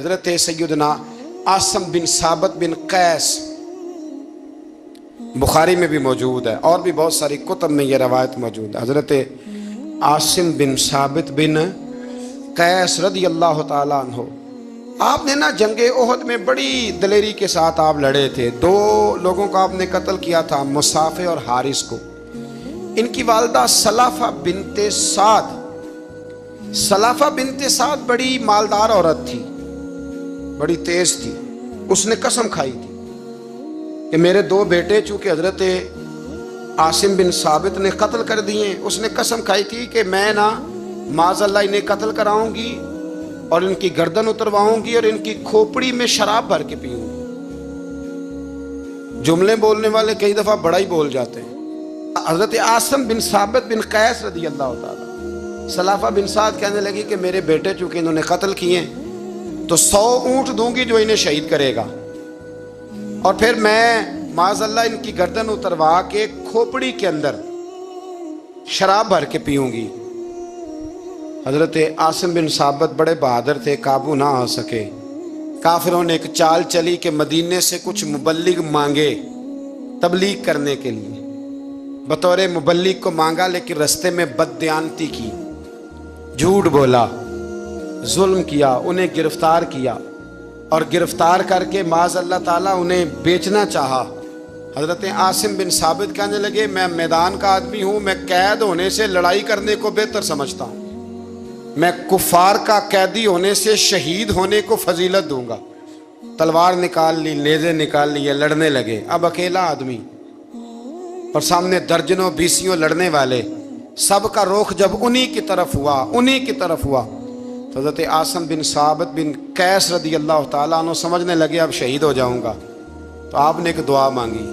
हज़रत सैयदना आसिम बिन साबित बिन कैस, बुखारी में भी मौजूद है और भी बहुत सारी कुतब में यह रवायत मौजूद है। हज़रत आसिम बिन साबित बिन कैस रदी अल्लाह ताला अन्हु, आपने ना जंगे ओहद में बड़ी दलेरी के साथ आप लड़े थे। दो लोगों को आपने कत्ल किया था, मुसाफे और हारिस को। इनकी वालदा सलाफा बिनते साद, सलाफा बिनते साद बड़ी मालदार औरत थी, बड़ी तेज थी। उसने कसम खाई थी कि मेरे दो बेटे चूंकि हजरत आसिम बिन साबित ने कत्ल कर दिए, उसने कसम खाई थी कि मैं ना माज़अल्लाह इन्हें कत्ल कराऊंगी और इनकी गर्दन उतरवाऊंगी और इनकी खोपड़ी में शराब भर के पीऊंगी। जुमले बोलने वाले कई दफा बड़ा ही बोल जाते हैं। हजरत आसिम बिन साबित बिन कैस रदी अल्लाह ताला, सलाफा बिन साद कहने लगी कि मेरे बेटे चूंकि इन्होंने कत्ल किए तो 100 ऊंट दूंगी जो इन्हें शहीद करेगा, और फिर मैं माज़अल्लाह इनकी गर्दन उतरवा के खोपड़ी के अंदर शराब भर के पीऊंगी। हजरत आसिम बिन साबित बड़े बहादुर थे, काबू ना आ सके। काफिरों ने एक चाल चली कि मदीने से कुछ मुबल्लिग मांगे तबलीग करने के लिए। बतौर मुबल्लिग को मांगा, लेकिन रास्ते में बददयानती की, झूठ बोला, जुल्म किया, उन्हें गिरफ्तार किया और गिरफ्तार करके माज़अल्लाह ताला उन्हें बेचना चाहा। हज़रत आसिम बिन साबित कहने लगे मैं मैदान का आदमी हूँ, मैं कैद होने से लड़ाई करने को बेहतर समझता हूँ, मैं कुफार का कैदी होने से शहीद होने को फजीलत दूंगा। तलवार निकाल ली, नेज़े निकाल लिए, लड़ने लगे। अब अकेला आदमी और सामने दर्जनों बीसियों लड़ने वाले, सबका रुख जब उन्हीं की तरफ हुआ, उन्हीं की तरफ हुआ, तो हज़रत आसिम बिन साबित बिन कैस रदी अल्लाह ताला अन्हु समझने लगे अब शहीद हो जाऊंगा। तो आपने एक दुआ मांगी,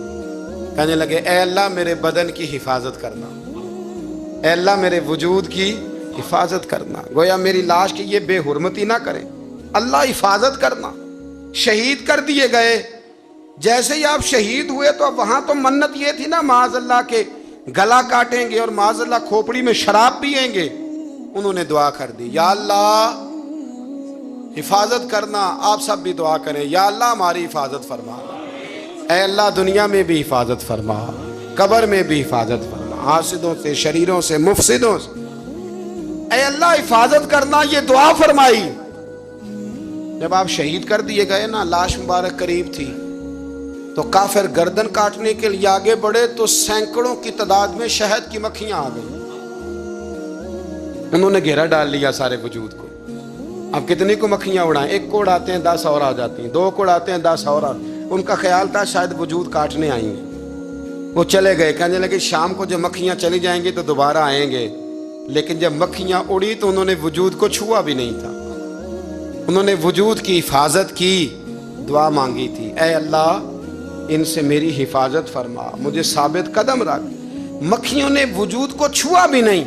कहने लगे ऐ अल्लाह मेरे बदन की हिफाजत करना, ऐ अल्लाह मेरे वजूद की हिफाजत करना, गोया मेरी लाश की ये बेहुरमती ना करें, अल्लाह हिफाजत करना। शहीद कर दिए गए। जैसे ही आप शहीद हुए तो अब वहां तो मन्नत ये थी ना माज़अल्लाह के गला काटेंगे और माज़अल्लाह खोपड़ी में शराब पिएंगे। उन्होंने दुआ कर दी, या अल्लाह हिफाजत करना। आप सब भी दुआ करें, या अल्लाह हमारी हिफाजत फरमा, ऐ अल्लाह दुनिया में भी हिफाजत फरमा, कब्र में भी हिफाजत फरमा, हासिदों से, शरीरों से, मुफसिदों से, ऐ अल्लाह हिफाजत करना। ये दुआ फरमाई। जब आप शहीद कर दिए गए ना, लाश मुबारक करीब थी, तो काफिर गर्दन काटने के लिए आगे बढ़े तो सैकड़ों की तादाद में शहद की मक्खियां आ गई। उन्होंने घेरा डाल लिया सारे वजूद को। अब कितनी को मक्खियां उड़ाएं? एक को उड़ाते हैं 10 और आ जाती हैं, 2 को उड़ाते हैं 10 और उनका ख्याल था शायद वजूद काटने आई हैं। वो चले गए, कहने लगे शाम को जब मक्खियां चली जाएंगी तो दोबारा आएंगे। लेकिन जब मक्खियां उड़ी तो उन्होंने वजूद को छुआ भी नहीं था। उन्होंने वजूद की हिफाजत की, दुआ मांगी थी, ऐ अल्लाह इनसे मेरी हिफाजत फरमा, मुझे साबित कदम रख। मक्खियों ने वजूद को छुआ भी नहीं।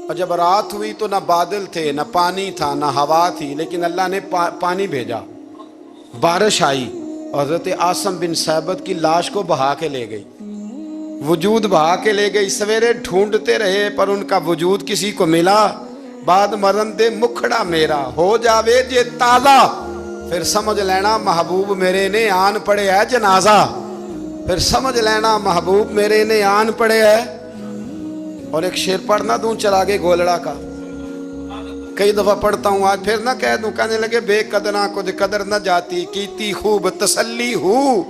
और जब रात हुई तो ना बादल थे, ना पानी था, ना हवा थी, लेकिन अल्लाह ने पानी भेजा, बारिश आई और हज़रत आसिम बिन साबित की लाश को बहा के ले गई, वजूद बहा के ले गई। सवेरे ढूंढते रहे पर उनका वजूद किसी को मिला। बाद मरन दे मुखड़ा मेरा हो जावे जे ताज़ा, फिर समझ लेना महबूब मेरे ने आन पड़े है जनाजा, फिर समझ लेना महबूब मेरे ने आन पड़े है। और एक शेर पढ़ना दूं चला गए गोलड़ा का, कई दफा पढ़ता हूं, आज फिर ना कह दूं। कहने लगे बेकदरा कुछ कदर न जाती, कीती खूब तसल्ली हूं,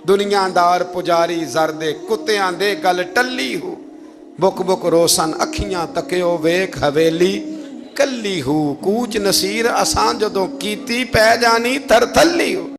दुनियादार पुजारी जरदे कुत्तियां दे गल टल्ली हूं, बुक बुक रोशन अखियां तकियो वेख हवेली कल्ली हूं, कूच नसीर असां जदों कीती पै जानी थरथल्ली हूं।